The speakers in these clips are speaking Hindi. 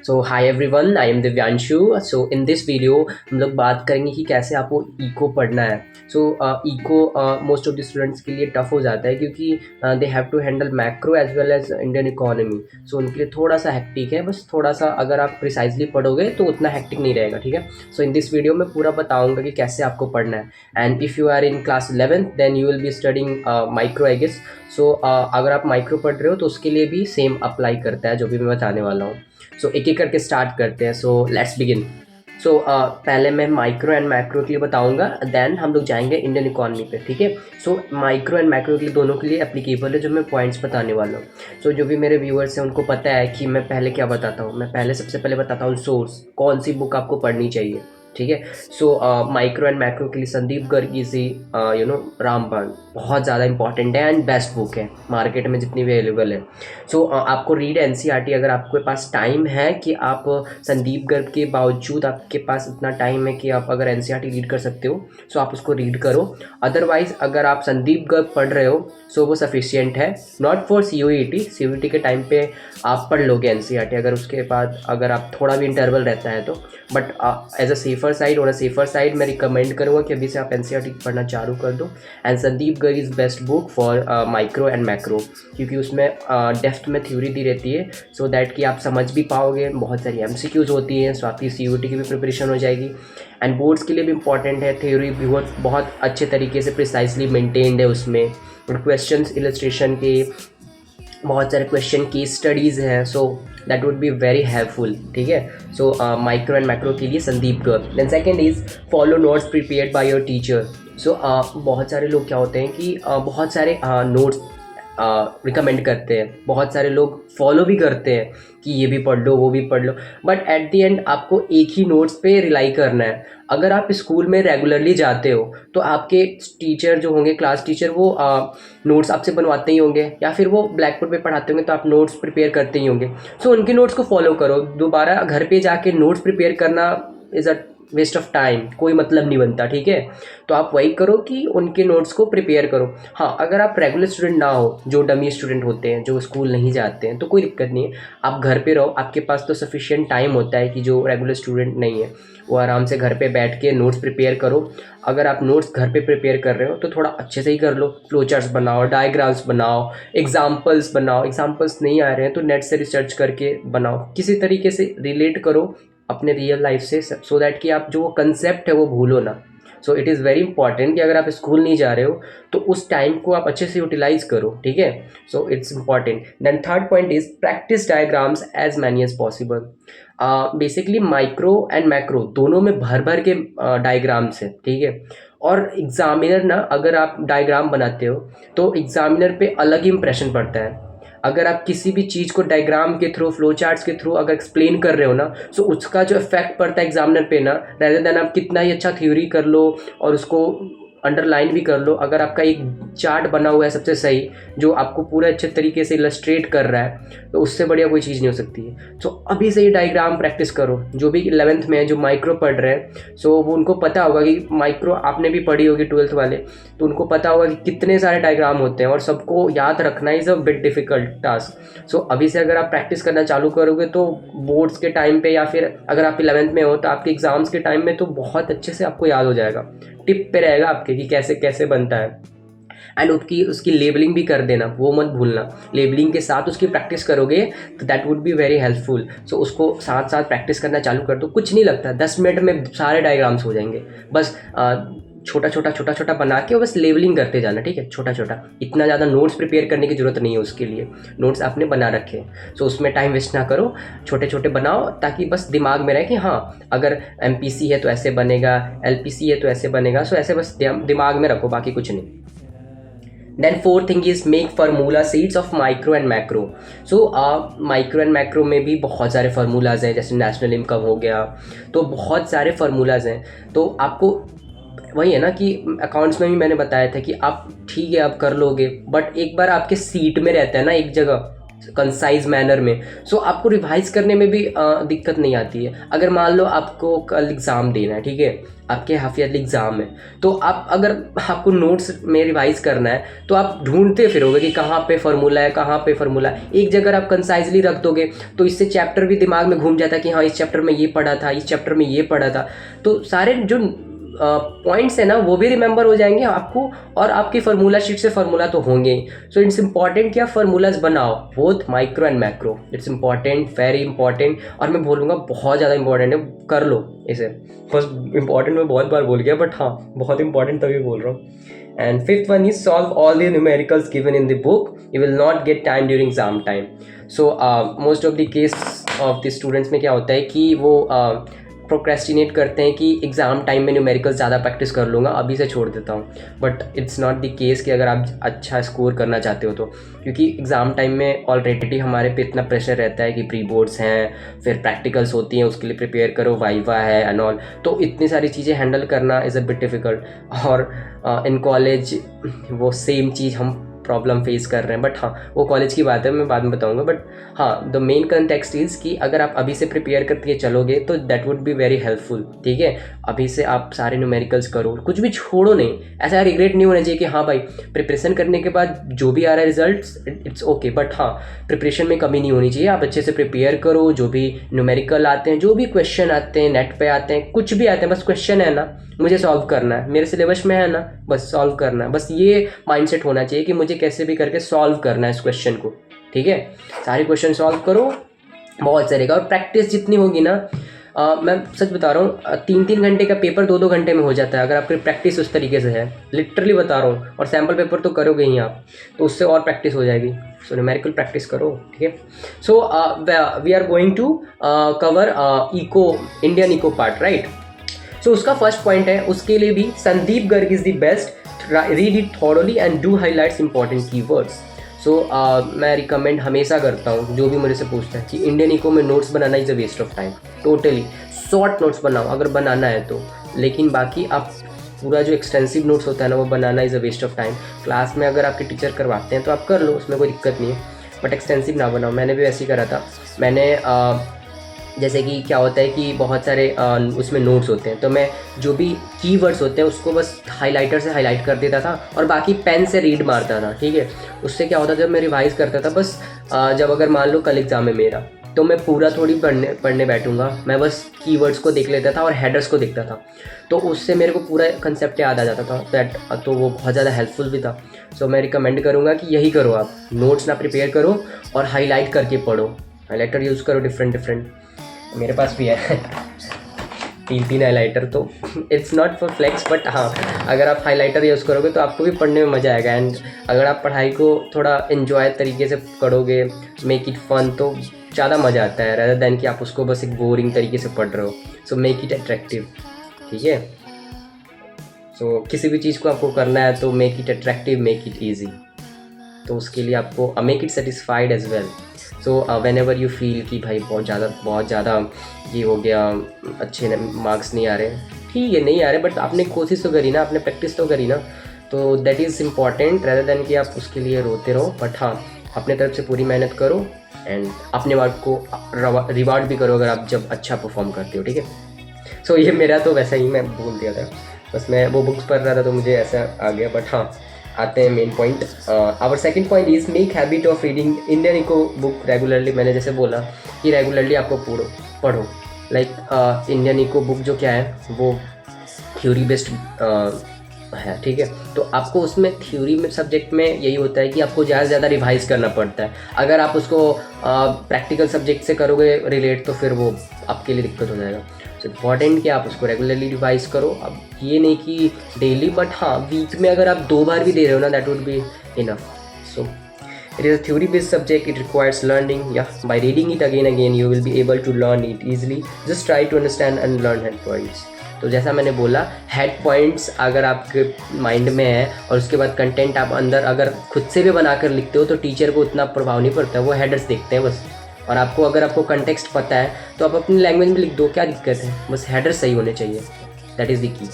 So hi everyone, I am Divyanshu. So in this video हम लोग बात करेंगे कि कैसे आपको इको पढ़ना है। So eco most of the students के लिए टफ हो जाता है क्योंकि they have to handle macro as well as Indian economy. So उनके लिए थोड़ा सा हेक्टिक है, बस थोड़ा सा अगर आप प्रिसाइजली पढ़ोगे तो उतना हेक्टिक नहीं रहेगा, ठीक है। सो इन दिस वीडियो में पूरा बताऊंगा कि कैसे आपको पढ़ना है। And if you are in class 11th then you will be studying micro I guess. So अगर आप माइक्रो पढ़ रहे हो तो उसके लिए भी सेम अप्लाई करता है जो भी मैं बताने वाला हूँ। सो एक एक करके स्टार्ट करते हैं। So let's begin. सो पहले मैं माइक्रो एंड मैक्रो के लिए बताऊंगा, देन हम लोग जाएंगे इंडियन इकोनॉमी पे, ठीक है। सो माइक्रो एंड मैक्रो के लिए दोनों के लिए एप्लीकेबल है जो मैं पॉइंट्स बताने वाला हूँ। सो जो भी मेरे व्यूअर्स हैं उनको पता है कि मैं पहले क्या बताता हूँ। मैं पहले सबसे पहले बताता हूँ सोर्स, कौन सी बुक आपको पढ़नी चाहिए, ठीक है। सो माइक्रो एंड मैक्रो के लिए संदीप गर्गी से रामबाण बहुत ज़्यादा इंपॉर्टेंट है एंड बेस्ट बुक है मार्केट में जितनी भी अवेलेबल है। सो आपको रीड एनसीईआरटी, अगर आपके पास टाइम है कि आप संदीप गर्ग के बावजूद आपके पास इतना टाइम है कि आप अगर एनसीईआरटी रीड कर सकते हो सो आप उसको रीड करो। अदरवाइज अगर आप संदीप गर्ग पढ़ रहे हो सो वो सफिशियंट है, नॉट फॉर सीयूईटी के टाइम पे आप पढ़ लोगे एनसीईआरटी अगर उसके बाद अगर आप थोड़ा भी इंटरवल रहता है तो। But as a safer side और अ सेफर साइड मैं रिकमेंड करूँगा कि अभी से आप एनसीईआरटी पढ़ना चालू कर दो। And Sandeep Garg is best book for micro and macro, क्योंकि उसमें डेप्थ में थ्योरी दी रहती है सो दैट कि आप समझ भी पाओगे। बहुत सारी एमसीक्यूज होती हैं, सो आपकी सीयूईटी की भी प्रिपरेशन हो जाएगी। एंड बोर्ड्स के लिए भी इंपॉर्टेंट है, थ्योरी भी बहुत अच्छे तरीके से प्रिसाइजली मेंटेन्ड है उसमें। और क्वेश्चंस इलस्ट्रेशन के बहुत सारे क्वेश्चन की स्टडीज़ हैं, so that would be very helpful, ठीक है। सो माइक्रो एंड मैक्रो के लिए Sandeep Garg. Then second is follow notes prepared by your teacher. So बहुत सारे लोग क्या होते हैं कि बहुत सारे नोट्स रिकमेंड करते हैं, बहुत सारे लोग फॉलो भी करते हैं कि ये भी पढ़ लो वो भी पढ़ लो, बट एट द एंड आपको एक ही नोट्स पे रिलाई करना है। अगर आप स्कूल में रेगुलरली जाते हो तो आपके टीचर जो होंगे, क्लास टीचर, वो नोट्स आपसे बनवाते ही होंगे या फिर वो ब्लैक बोर्ड पे पढ़ाते होंगे तो आप नोट्स प्रिपेयर करते ही होंगे। सो उनके नोट्स को फॉलो करो। दोबारा घर पे जाके नोट्स प्रिपेयर करना is a waste of time, कोई मतलब नहीं बनता, ठीक है। तो आप वही करो कि उनके नोट्स को प्रिपेयर करो। हाँ, अगर आप रेगुलर स्टूडेंट ना हो, जो डमी स्टूडेंट होते हैं जो स्कूल नहीं जाते हैं, तो कोई दिक्कत नहीं है, आप घर पे रहो। आपके पास तो सफिशिएंट टाइम होता है कि जो रेगुलर स्टूडेंट नहीं है वो आराम से घर पे बैठ के नोट्स प्रिपेयर करो। अगर आप नोट्स घर पे प्रिपेयर कर रहे हो तो थोड़ा अच्छे से ही कर लो। फ्लो चार्ट्स बनाओ, डायग्राम्स बनाओ, एग्जाम्पल्स बनाओ। एग्जाम्पल्स नहीं आ रहे हैं तो नेट से रिसर्च करके बनाओ, किसी तरीके से रिलेट करो अपने रियल लाइफ से, सो दैट कि आप जो वो कंसेप्ट है वो भूलो ना। सो इट इज़ वेरी इंपॉर्टेंट कि अगर आप स्कूल नहीं जा रहे हो तो उस टाइम को आप अच्छे से यूटिलाइज करो, ठीक है। So it's important. Then third point is practice diagrams as many as possible. Basically micro and macro दोनों में भर भर के डायग्राम्स है, ठीक है। और एग्जामिनर ना, अगर आप डायग्राम बनाते हो तो एग्जामिनर पे अलग ही इंप्रेशन पड़ता है। अगर आप किसी भी चीज़ को डायग्राम के थ्रू, फ्लो चार्ट्स के थ्रू अगर एक्सप्लेन कर रहे हो ना, सो उसका जो इफेक्ट पड़ता है एग्जामिनर पे ना, रेदर देन आप कितना ही अच्छा थ्योरी कर लो और उसको अंडरलाइन भी कर लो, अगर आपका एक चार्ट बना हुआ है सबसे सही जो आपको पूरे अच्छे तरीके से इलस्ट्रेट कर रहा है, तो उससे बढ़िया कोई चीज़ नहीं हो सकती है। सो अभी से ही डायग्राम प्रैक्टिस करो। जो भी 11th में है, जो माइक्रो पढ़ रहे हैं, सो वो उनको पता होगा कि माइक्रो आपने भी पढ़ी होगी 12th वाले, तो उनको पता होगा कि कितने सारे डायग्राम होते हैं और सबको याद रखना is a bit difficult task. So अभी से अगर आप प्रैक्टिस करना चालू करोगे तो बोर्ड्स के टाइम पे या फिर अगर आप 11th में हो तो आपके एग्जाम्स के टाइम में तो बहुत अच्छे से आपको याद हो जाएगा, टिप पे रहेगा आपके कि कैसे कैसे बनता है। एंड उसकी लेबलिंग भी कर देना, वो मत भूलना। लेबलिंग के साथ उसकी प्रैक्टिस करोगे तो that would be very helpful. So उसको साथ साथ प्रैक्टिस करना चालू कर दो, कुछ नहीं लगता, 10 मिनट में सारे डायग्राम्स हो जाएंगे। बस छोटा छोटा बना के बस लेबलिंग करते जाना, ठीक है, छोटा छोटा। इतना ज़्यादा नोट्स प्रिपेयर करने की ज़रूरत नहीं है, उसके लिए नोट्स आपने बना रखे। सो उसमें टाइम वेस्ट ना करो, छोटे छोटे बनाओ ताकि बस दिमाग में रहे कि हाँ अगर एमपीसी है तो ऐसे बनेगा, एलपीसी है तो ऐसे बनेगा। सो ऐसे बस दिमाग में रखो, बाकी कुछ नहीं। Then fourth thing is make formula sheets of micro and macro. So micro and macro में भी बहुत सारे फार्मूलाज हैं, जैसे नेशनल इनकम हो गया, तो बहुत सारे फार्मूलाज हैं। तो आपको वही है ना कि अकाउंट्स में भी मैंने बताया था कि आप ठीक है आप कर लोगे, बट एक बार आपके सीट में रहता है ना एक जगह, कंसाइज मैनर में। सो आपको रिवाइज करने में भी दिक्कत नहीं आती है। अगर मान लो आपको कल एग्ज़ाम देना है, ठीक है, आपके हाफ ईयरली एग्ज़ाम है, तो आप अगर आपको नोट्स में रिवाइज करना है तो आप ढूंढते फिरोगे कि कहाँ पे फार्मूला है, कहाँ पे फार्मूला है। एक जगह आप कंसाइजली रख दोगे तो इससे चैप्टर भी दिमाग में घूम जाता है कि हाँ इस चैप्टर में ये पढ़ा था, इस चैप्टर में ये पढ़ा था। तो सारे जो पॉइंट्स है ना वो भी रिमेंबर हो जाएंगे आपको, और आपकी फार्मूला शीट से फार्मूला तो होंगे ही। सो इट्स इंपॉर्टेंट कि आप फार्मूलाज बनाओ, both micro and macro. It's important, very important, और मैं बोलूँगा बहुत ज़्यादा इंपॉर्टेंट है, कर लो इसे। बस इंपॉर्टेंट मैं बहुत बार बोल गया, बट हाँ बहुत इंपॉर्टेंट तभी बोल रहा हूँ। And fifth one is solve all the numericals given in the book, you will not get time during exam time. So most of the case of the students में क्या होता है कि वो प्रोक्रेस्टिनेट करते हैं कि एग्ज़ाम टाइम में न्यूमेरिकल्स ज़्यादा प्रैक्टिस कर लूँगा, अभी से छोड़ देता हूँ। But it's not the case कि अगर आप अच्छा स्कोर करना चाहते हो तो, क्योंकि एग्ज़ाम टाइम में ऑलरेडी हमारे पे इतना प्रेशर रहता है कि प्री बोर्ड्स हैं, फिर प्रैक्टिकल्स होती हैं, उसके लिए प्रिपेयर करो, वाइवा है एंड ऑल, तो इतनी सारी चीज़ें हैंडल करना इज़ अ बिट डिफ़िकल्ट। और इन कॉलेज वो सेम चीज़ हम प्रॉब्लम फेस कर रहे हैं। बट हाँ वो कॉलेज की बात है, मैं बाद में बताऊंगा। बट हाँ द मेन कंटेक्स्ट इज़ कि अगर आप अभी से प्रिपेयर करके चलोगे तो that would be very helpful. ठीक है, अभी से आप सारे न्यूमेरिकल्स करो, कुछ भी छोड़ो नहीं। ऐसा रिग्रेट नहीं होना चाहिए कि हाँ भाई प्रिपरेशन करने के बाद जो भी आ रहा है रिजल्ट्स इट्स ओके, बट हाँ प्रिपरेशन में कमी नहीं होनी चाहिए। आप अच्छे से प्रिपेयर करो, जो भी न्यूमेरिकल आते हैं, जो भी क्वेश्चन आते हैं, नेट पे आते हैं, कुछ भी आते हैं, बस क्वेश्चन है ना मुझे सॉल्व करना है, मेरे सिलेबस में है ना, बस सॉल्व करना है। बस ये माइंडसेट होना चाहिए कि मुझे कैसे भी करके सॉल्व करना है इस क्वेश्चन को। ठीक है, सारे क्वेश्चन सॉल्व करो, बहुत चलेगा। और प्रैक्टिस जितनी होगी ना, मैं सच बता रहा हूँ, 3-3 घंटे का पेपर 2-2 घंटे में हो जाता है अगर आपकी प्रैक्टिस उस तरीके से है। लिटरली बता रहा हूँ। और सैम्पल पेपर तो करोगे ही आप, तो उससे और प्रैक्टिस हो जाएगी। सो न्यूमेरिकल प्रैक्टिस करो। ठीक है, so we are going to cover eco, Indian eco part, right. So उसका फर्स्ट पॉइंट है, उसके लिए भी Sandeep Garg is the best, read it thoroughly and do highlights important keywords. So मैं रिकमेंड हमेशा करता हूँ जो भी मेरे से पूछता है कि इंडियन इको में नोट्स बनाना is a waste of time. Totally short notes बनाओ अगर बनाना है तो, लेकिन बाकी आप पूरा जो एक्सटेंसिव नोट्स होता है ना वो बनाना is a waste of time. Class में अगर आपके टीचर करवाते हैं तो आप कर लो, उसमें कोई दिक्कत नहीं है, बट एक्सटेंसिव ना बनाओ। मैंने भी वैसे ही करा था। मैंने जैसे कि क्या होता है कि बहुत सारे उसमें नोट्स होते हैं, तो मैं जो भी कीवर्ड्स होते हैं उसको बस हाइलाइटर से हाईलाइट कर देता था और बाकी पेन से रीड मारता था। ठीक है, उससे क्या होता था, जब मैं रिवाइज़ करता था, बस जब अगर मान लो कल एग्ज़ाम है मेरा, तो मैं पूरा थोड़ी पढ़ने बैठूंगा, मैं बस कीवर्ड्स को देख लेता था और हेडर्स को देखता था, तो उससे मेरे को पूरा कंसेप्ट याद आ जाता था। दैट तो वो बहुत ज़्यादा हेल्पफुल भी था। सो मैं रिकमेंड करूँगा कि यही करो, आप नोट्स ना प्रिपेयर करो और हाईलाइट करके पढ़ो। हाईलाइटर यूज़ करो डिफरेंट, मेरे पास भी है 3 हाइलाइटर, तो it's not for flex, but हाँ अगर आप हाइलाइटर यूज़ करोगे तो आपको भी पढ़ने में मज़ा आएगा। एंड अगर आप पढ़ाई को थोड़ा एंजॉय तरीके से करोगे, मेक इट फन, तो ज़्यादा मज़ा आता है रेदर देन कि आप उसको बस एक बोरिंग तरीके से पढ़ रहे हो। So make it attractive. ठीक है, सो किसी भी चीज़ को आपको करना है तो make it attractive, make it easy. तो उसके लिए आपको make it satisfied as well. So whenever you feel कि भाई बहुत ज़्यादा ये हो गया, अच्छे मार्क्स नहीं आ रहे, ठीक है नहीं आ रहे, बट आपने कोशिश तो करी ना, आपने प्रैक्टिस तो करी ना, तो that is important rather than कि आप उसके लिए रोते रहो। बट हाँ अपने तरफ से पूरी मेहनत करो एंड अपने वर्क को रिवार्ड भी करो अगर आप जब अच्छा परफॉर्म करते हो। ठीक है, सो ये मेरा तो वैसा ही मैं बोल दिया था, बस मैं वो बुक्स पढ़ रहा था तो मुझे ऐसा आ गया। बट हाँ आते हैं main point. Our second point is make habit of reading Indian eco book regularly. मैंने जैसे बोला कि रेगुलरली आपको पढ़ो। लाइक इंडियन इको बुक जो क्या है वो थ्योरी बेस्ड है। ठीक है, तो आपको उसमें थ्योरी में सब्जेक्ट में यही होता है कि आपको ज़्यादा से ज़्यादा रिवाइज करना पड़ता है। अगर आप उसको प्रैक्टिकल सब्जेक्ट से करोगे रिलेट तो फिर वो आपके लिए दिक्कत हो जाएगा। सो इम्पॉर्टेंट कि आप उसको रेगुलरली रिवाइज करो। अब ये नहीं कि डेली, बट हाँ वीक में अगर आप 2 बार भी दे रहे हो ना, that would be enough. So it is a theory based subject, it requires learning. या by reading it again you will be able to learn it easily. Just try to understand and learn head points. तो जैसा मैंने बोला, हेड पॉइंट्स अगर आपके माइंड में है और उसके बाद कंटेंट आप अंदर अगर खुद से भी बनाकर लिखते हो तो टीचर को उतना प्रभाव नहीं पड़ता, वो हेडर्स देखते हैं बस। और अगर आपको कंटेक्स्ट पता है तो आप अपनी लैंग्वेज में लिख दो, क्या दिक्कत है, बस हेडर सही होने चाहिए। That is the key.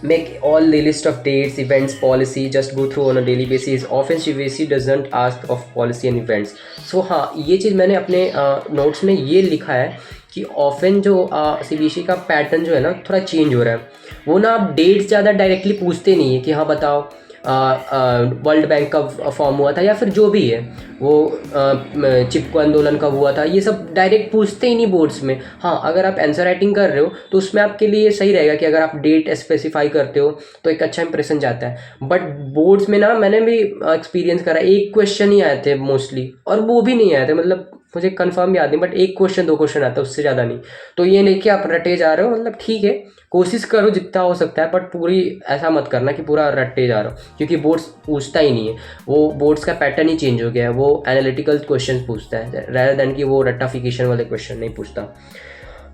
make all the list of dates, events, policy, just go through on a daily basis. Often CBSE doesn't ask of policy and events. So हाँ, ये चीज़ मैंने अपने नोट्स में ये लिखा है कि ऑफन जो CBSE का पैटर्न जो है ना थोड़ा चेंज हो रहा है। वो ना आप डेट्स ज़्यादा डायरेक्टली पूछते नहीं है कि हाँ बताओ वर्ल्ड बैंक का फॉर्म हुआ था या फिर जो भी है वो चिपको आंदोलन कब हुआ था, ये सब डायरेक्ट पूछते ही नहीं बोर्ड्स में। हाँ, अगर आप आंसर राइटिंग कर रहे हो तो उसमें आपके लिए सही रहेगा कि अगर आप डेट स्पेसिफाई करते हो तो एक अच्छा इंप्रेशन जाता है। बट बोर्ड्स में ना मैंने भी एक्सपीरियंस करा, एक क्वेश्चन ही आए थे मोस्टली, और वो भी नहीं आए थे, मतलब मुझे कंफर्म याद नहीं, बट एक क्वेश्चन 2 क्वेश्चन आता है, उससे ज़्यादा नहीं। तो ये नहीं कि आप रटे जा रहे हो, मतलब ठीक है कोशिश करो जितना हो सकता है, बट पूरी ऐसा मत करना कि पूरा रटे जा रहा हो, क्योंकि बोर्ड्स पूछता ही नहीं है। वो बोर्ड्स का पैटर्न ही चेंज हो गया है, वो एनालिटिकल क्वेश्चन पूछता है rather देन कि वो रट्टाफिकेशन वाले क्वेश्चन नहीं पूछता।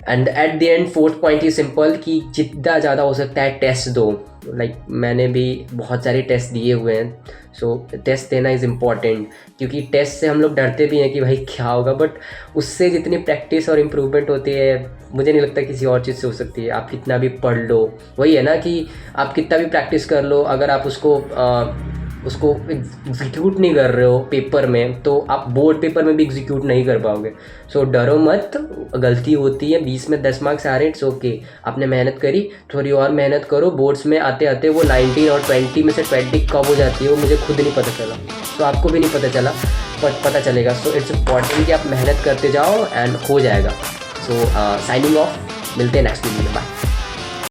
And at the end fourth point he simple कि जितना ज़्यादा हो सकता है टेस्ट दो। लाइक मैंने भी बहुत सारे टेस्ट दिए हुए हैं, सो टेस्ट देना इज़ इम्पॉर्टेंट, क्योंकि टेस्ट से हम लोग डरते भी हैं कि भाई क्या होगा, बट उससे जितनी प्रैक्टिस और इम्प्रूवमेंट होती है मुझे नहीं लगता किसी और चीज़ से हो सकती है। आप कितना भी पढ़ लो, वही है ना कि आप कितना भी प्रैक्टिस कर लो, अगर आप उसको एग्जीक्यूट नहीं कर रहे हो पेपर में, तो आप बोर्ड पेपर में भी एग्जीक्यूट नहीं कर पाओगे। सो डरो मत, गलती होती है, 20 में 10 मार्क्स आ रहे हैं, इट्स ओके। आपने मेहनत करी, थोड़ी और मेहनत करो, बोर्ड्स में आते आते वो 19 और 20 में से 20 कब हो जाती है वो मुझे खुद नहीं पता चला, तो आपको भी नहीं पता चला, बट पता चलेगा। सो इट्स इम्पॉर्टेंट कि आप मेहनत करते जाओ एंड हो जाएगा। सो साइनिंग ऑफ, मिलते हैं नेक्स्ट वीडियो में, बाय।